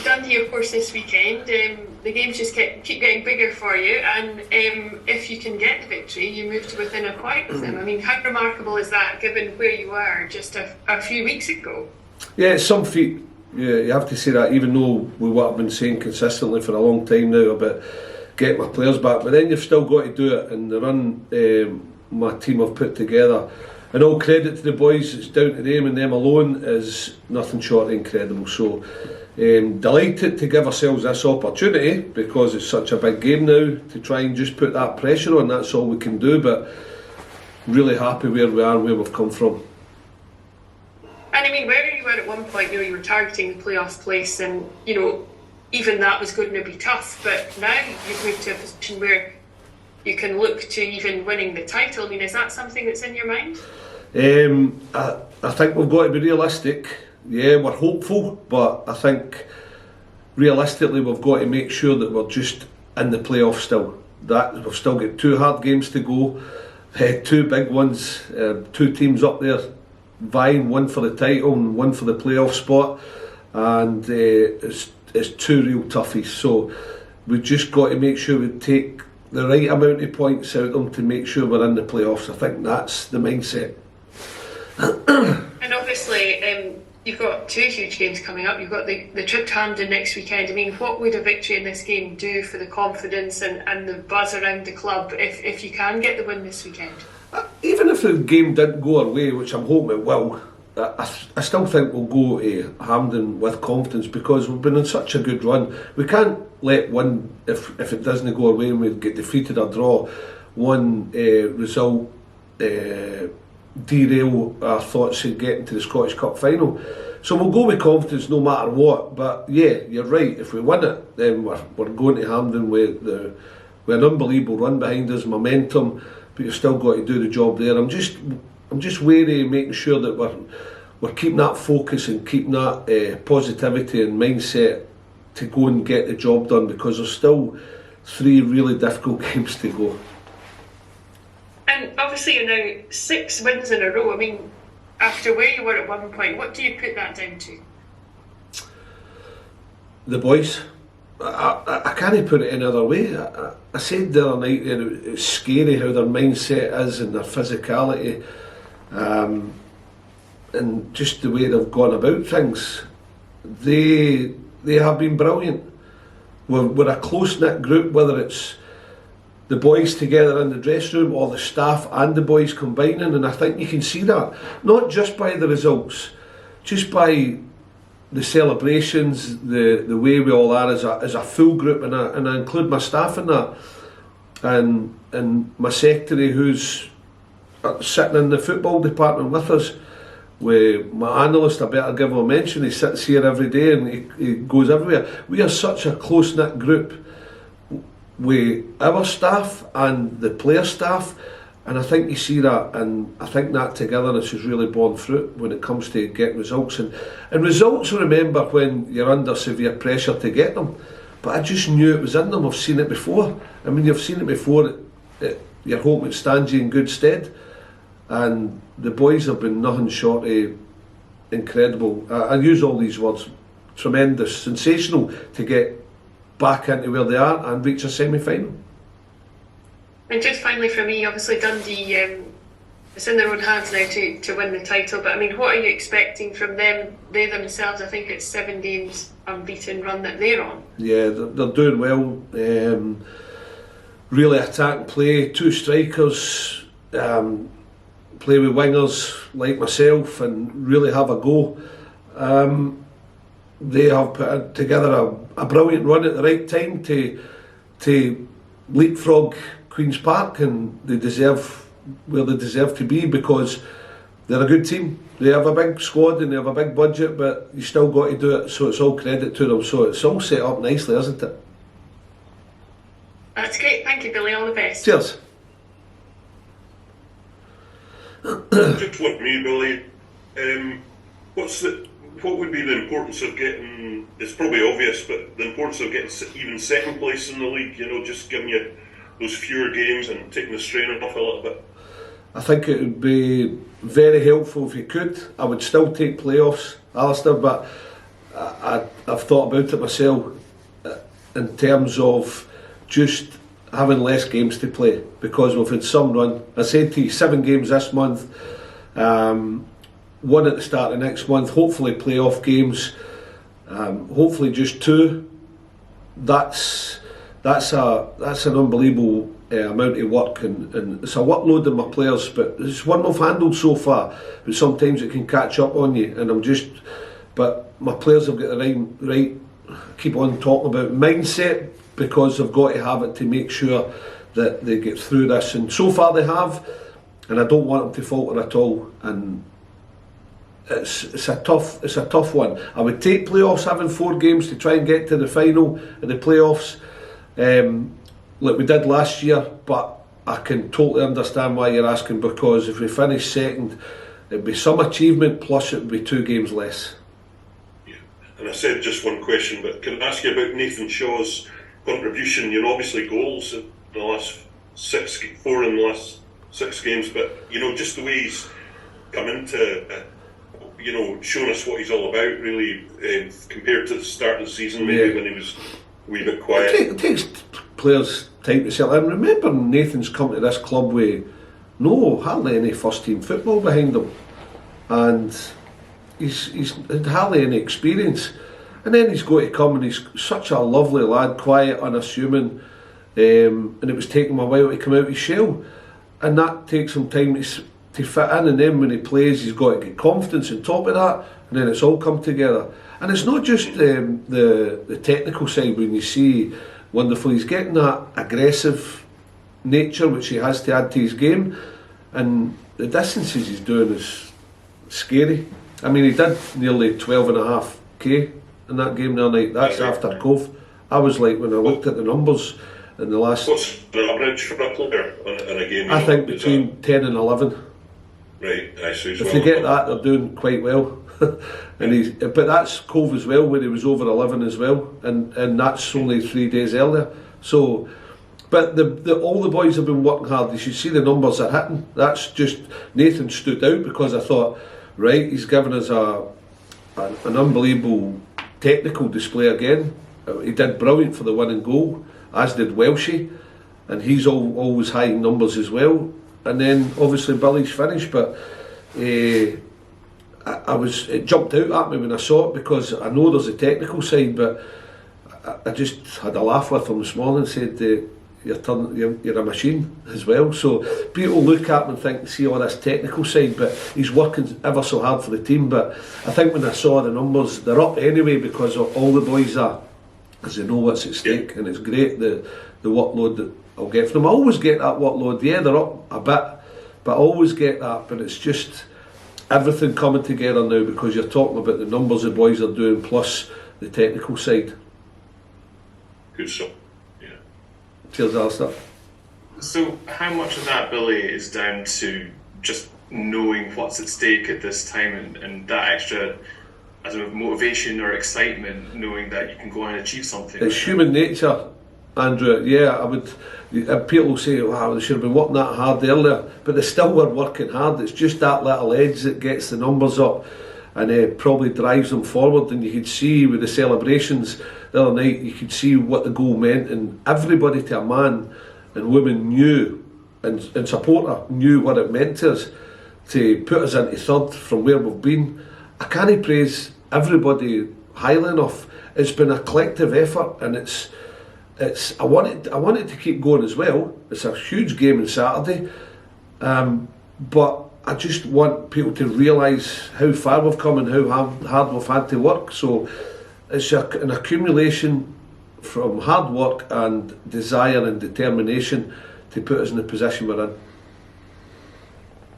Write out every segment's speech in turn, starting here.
Dundee, of course, this weekend. The games just keep getting bigger for you, and if you can get the victory, you move to within a point of them. I mean, how remarkable is that, given where you were just a few weeks ago? Yeah, it's some feat. Yeah, you have to say that, even though with what I've been saying consistently for a long time now about getting my players back, but then you've still got to do it, and the run my team have put together, and all credit to the boys, it's down to them and them alone, is nothing short of incredible. So delighted to give ourselves this opportunity, because it's such a big game now, to try and just put that pressure on. That's all we can do, but really happy where we are and where we've come from. And I mean, where you were at one point, you were targeting the playoff place, and even that was going to be tough, but now you've moved to a position where you can look to even winning the title. I mean, is that something that's in your mind? I think we've got to be realistic. Yeah, we're hopeful, but I think realistically we've got to make sure that we're just in the playoffs still. That we've still got 2 hard games to go, 2 big ones, 2 teams up there vying, one for the title and one for the playoff spot, and it's 2 real toughies. So we've just got to make sure we take the right amount of points out of them to make sure we're in the playoffs. I think that's the mindset. And obviously you've got 2 huge games coming up. You've got the trip to Hampden next weekend. I mean, what would a victory in this game do for the confidence and the buzz around the club if you can get the win this weekend? Even if the game didn't go our way, which I'm hoping it will, I still think we'll go to Hampden with confidence, because we've been on such a good run. We can't let one, if it doesn't go our way and we get defeated or draw, one result derail our thoughts of getting to the Scottish Cup final. So we'll go with confidence no matter what. But yeah, you're right, if we win it, then we're going to Hampden with an unbelievable run behind us, momentum, but you've still got to do the job there. I'm just wary of making sure that we're keeping that focus and keeping that positivity and mindset to go and get the job done, because there's still 3 really difficult games to go. And obviously you're now 6 wins in a row. I mean, after where you were at one point, what do you put that down to? The boys. I can't put it any other way. I said the other night that it's scary how their mindset is and their physicality, and just the way they've gone about things. They have been brilliant. We're a close-knit group, whether it's the boys together in the dressing room or the staff and the boys combining, and I think you can see that, not just by the results, just by the celebrations, the way we all are as a full group, and I include my staff in that, and my secretary who's sitting in the football department with us, with my analyst. I better give him a mention. He sits here every day and he goes everywhere. We are such a close-knit group with our staff and the player staff, and I think you see that, and I think that togetherness has really borne fruit when it comes to getting results. And results, remember, when you're under severe pressure to get them, but I just knew it was in them. I've seen it before. I mean, you've seen it before. You're hoping it stands you in good stead, and the boys have been nothing short of incredible. I use all these words: tremendous, sensational, to get back into where they are and reach a semi-final. And just finally for me, obviously Dundee, it's in their own hands now to win the title, but I mean, what are you expecting from them? They themselves, I think it's 7 games unbeaten run that they're on. Yeah, they're doing well. Really attacking play, 2 strikers, play with wingers like myself and really have a go. They have put together a brilliant run at the right time to leapfrog Queen's Park, and they deserve where they deserve to be, because they're a good team. They have a big squad and they have a big budget, but you still got to do it, so it's all credit to them. So it's all set up nicely, isn't it? That's great. Thank you, Billy. All the best. Cheers. Just with me, Billy, what would be the importance of getting, it's probably obvious, but the importance of getting even 2nd place in the league, just giving you those fewer games and taking the strain off a little bit? I think it would be very helpful if you could. I would still take playoffs, Alistair, but I've thought about it myself in terms of just having less games to play, because we've had some run. I said to you, 7 games this month, 1 at the start of next month, hopefully playoff games, hopefully just 2. That's an unbelievable amount of work, and it's a workload on my players, but it's one we've handled so far, but sometimes it can catch up on you, and but my players have got the right keep on talking about mindset, because they've got to have it to make sure that they get through this, and so far they have, and I don't want them to falter at all. And it's a tough one. I would take playoffs, having 4 games to try and get to the final of the playoffs, like we did last year, but I can totally understand why you're asking, because if we finish second, it'd be some achievement, plus it'd be 2 games less. Yeah. And I said just one question, but can I ask you about Nathan Shaw's contribution? Obviously goals in the last 4 in the last 6 games, but just the way he's come into showing us what he's all about, really, compared to the start of the season, maybe when he was a wee bit quiet. It takes players time to settle in. Remember, Nathan's come to this club with hardly any first team football behind him, and he's had hardly any experience. And then he's got to come, and he's such a lovely lad, quiet, unassuming, and it was taking him a while to come out of his shell, and that takes him time to fit in. And then when he plays, he's got to get confidence on top of that, and then it's all come together. And it's not just the technical side. When you see wonderful, he's getting that aggressive nature which he has to add to his game, and the distances he's doing is scary. I mean, he did nearly 12.5k in that game the other night. That's after Cove. I was like, when I looked at the numbers in the last... What's the average for a player in a game? I think between 10 and 11. Right, I see. If they get that, they're doing quite well. But that's Cove as well, where he was over 11 as well, and that's only 3 days earlier. So, but all the boys have been working hard. You should see the numbers they're hitting. That's just, Nathan stood out because I thought, right, he's given us an unbelievable technical display again. He did brilliant for the winning goal, as did Welshie, and he's always high in numbers as well. And then obviously Billy's finish, but it jumped out at me when I saw it, because I know there's a technical side, but I just had a laugh with him this morning and said, you're a machine as well. So people look at him and think, see all this technical side, but he's working ever so hard for the team. But I think when I saw the numbers, they're up anyway, because of all the boys are, because they know what's at stake, and it's great the workload that I'll get from them. I always get that workload. Yeah, they're up a bit, but I always get that. But it's just everything coming together now, because you're talking about the numbers the boys are doing, plus the technical side. Good stuff. Cheers, Alistair. So how much of that, Billy, is down to just knowing what's at stake at this time, and that extra, as a motivation or excitement, knowing that you can go and achieve something? It's human nature, Andrew. Yeah, people will say, wow, they should have been working that hard earlier, but they still were working hard. It's just that little edge that gets the numbers up, and probably drives them forward. And you could see with the celebrations the other night, you could see what the goal meant, and everybody, to a man and woman, knew, and supporter knew what it meant to us, to put us into third from where we've been. I can't praise everybody highly enough. It's been a collective effort, and I want it to keep going as well. It's a huge game on Saturday, but I just want people to realise how far we've come and how hard we've had to work. So it's an accumulation from hard work and desire and determination to put us in the position we're in.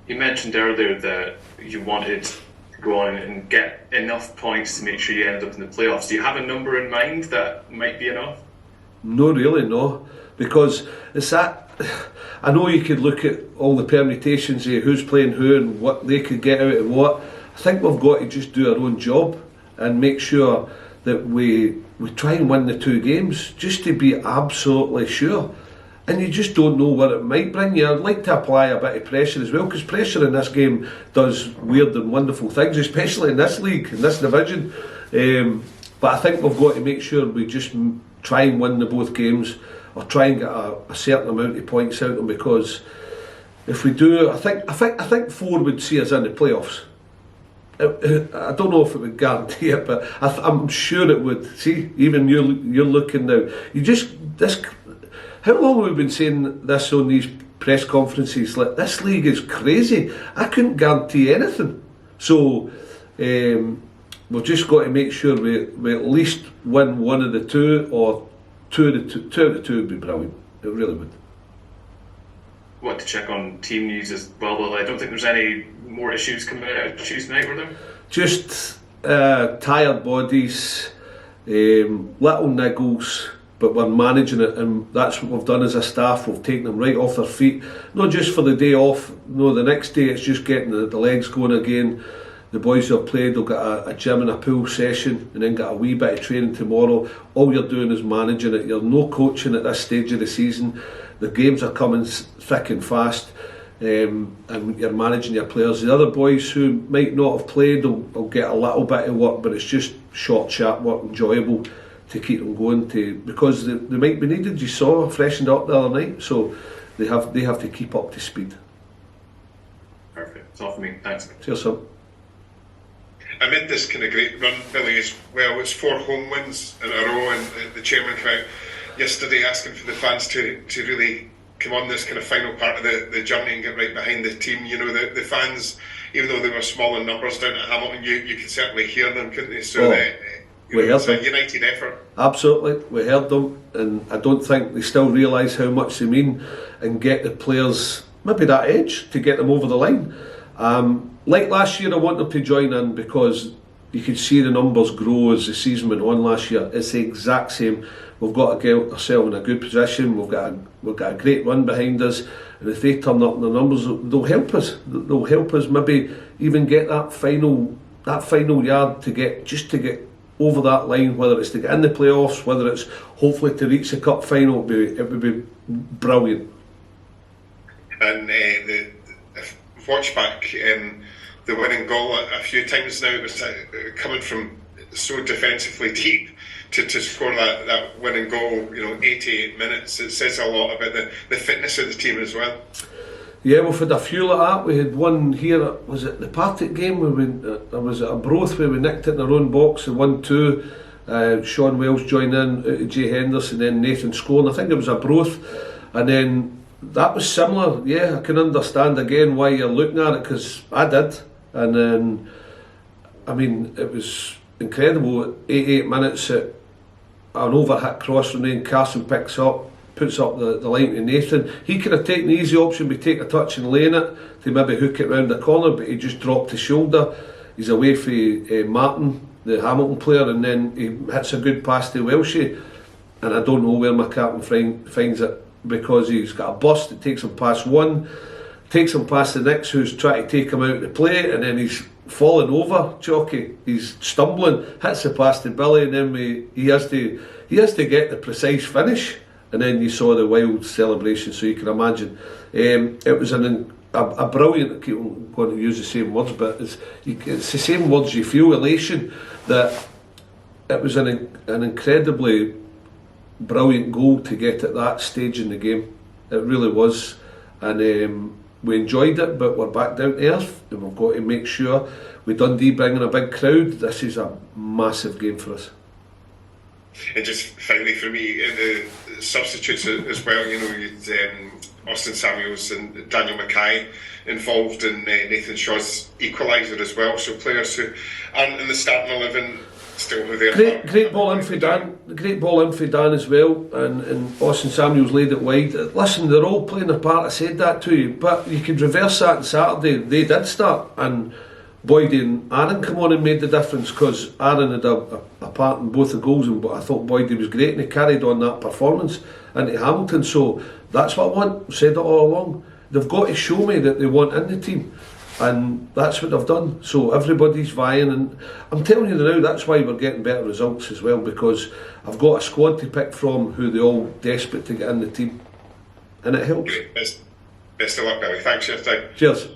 You mentioned earlier that you wanted to go on and get enough points to make sure you ended up in the playoffs. Do you have a number in mind that might be enough? No, really, no. Because it's that, I know you could look at all the permutations of who's playing who and what they could get out of what. I think we've got to just do our own job and make sure that we try and win the 2 games, just to be absolutely sure. And you just don't know what it might bring you. I'd like to apply a bit of pressure as well, because pressure in this game does weird and wonderful things, especially in this league, in this division. But I think we've got to make sure we just try and win the both games, or try and get a certain amount of points out of them, because if we do, I think 4 would see us in the playoffs. I don't know if it would guarantee it, but I'm sure it would. See, even you're looking now. How long have we been saying this on these press conferences? Like, this league is crazy. I couldn't guarantee anything. So we've just got to make sure we at least win one of the two, or two out of the two would be brilliant. It really would. I want to check on team news as well. Well, I don't think there's any more issues coming out of Tuesday night, were there? Just tired bodies, little niggles, but we're managing it, and that's what we've done as a staff. We've taken them right off their feet, not just for the day off. No, the next day it's just getting the legs going again. The boys who have played, they'll get a gym and a pool session, and then get a wee bit of training tomorrow. All you're doing is managing it. You're no coaching at this stage of the season. The games are coming thick and fast, and you're managing your players. The other boys who might not have played will get a little bit of work, but it's just short, sharp work, enjoyable to keep them going. Because they might be needed. You saw, freshened up the other night, so they have to keep up to speed. Perfect. That's all for me. Thanks. Cheers, son. Amid this kind of great run, Billy, as well, it's 4 home wins in a row, and the chairman came out yesterday asking for the fans to really come on this kind of final part of the journey and get right behind the team. You know, the fans, even though they were small in numbers down at Hamilton, you could certainly hear them, couldn't you? So it's a united effort. Absolutely, we heard them, and I don't think they still realise how much they mean, and get the players maybe that edge to get them over the line. Like last year, I want them to join in, because you could see the numbers grow as the season went on last year. It's the exact same. We've got to get ourselves in a good position. We've got a great run behind us, and if they turn up in the numbers, they'll help us. They'll help us maybe even get that final yard to get over that line. Whether it's to get in the playoffs, whether it's hopefully to reach the cup final, it would be brilliant. And I've watched back the winning goal a few times now. It was coming from so defensively deep to score that winning goal, 88 minutes. It says a lot about the fitness of the team as well. Yeah, we've had a few like that. We had one here, was it the Partick game, where was it a Broth, where we nicked it in our own box and 1-2. Sean Wells joined in, Jay Henderson, then Nathan Scoren. I think it was a Broth, and then that was similar. Yeah, I can understand again why you're looking at it, because I did. And then, I mean, it was incredible. At 88 minutes, an overhit cross from then Carson puts up the line to Nathan. He could have taken the easy option, by taking a touch and laying it to maybe hook it round the corner, but he just dropped his shoulder. He's away from Martin, the Hamilton player, and then he hits a good pass to Welshie, and I don't know where my captain finds it, because he's got a burst that takes him past one, takes him past the next, who's trying to take him out of the play, and then he's falling over, Chalky. He's stumbling, hits the pass to Billy, and then he has to get the precise finish, and then you saw the wild celebration. So you can imagine, it was a brilliant. I keep going to use the same words, but it's the same words. You feel elation that it was an incredibly brilliant goal to get at that stage in the game. It really was, and we enjoyed it, but we're back down to earth, and we've got to make sure with Dundee bringing a big crowd, this is a massive game for us. And just finally for me, the substitutes as well, you'd Austin Samuels and Daniel Mackay involved in Nathan Shaw's equaliser as well, so players who aren't in the starting 11 still who they are. Great ball in for Dan as well, and Austin Samuels laid it wide. Listen, they're all playing their part. I said that to you, but you could reverse that on Saturday. They did start, and Boyd and Aaron come on and made the difference, because Aaron had a part in both the goals, but I thought Boyd was great, and he carried on that performance into Hamilton. So that's what I want. I've said it all along. They've got to show me that they want in the team, and that's what they've done. So everybody's vying, and I'm telling you now, that's why we're getting better results as well, because I've got a squad to pick from who they're all desperate to get in the team, and it helps. Best of luck, Billy. Thanks for your time. Cheers.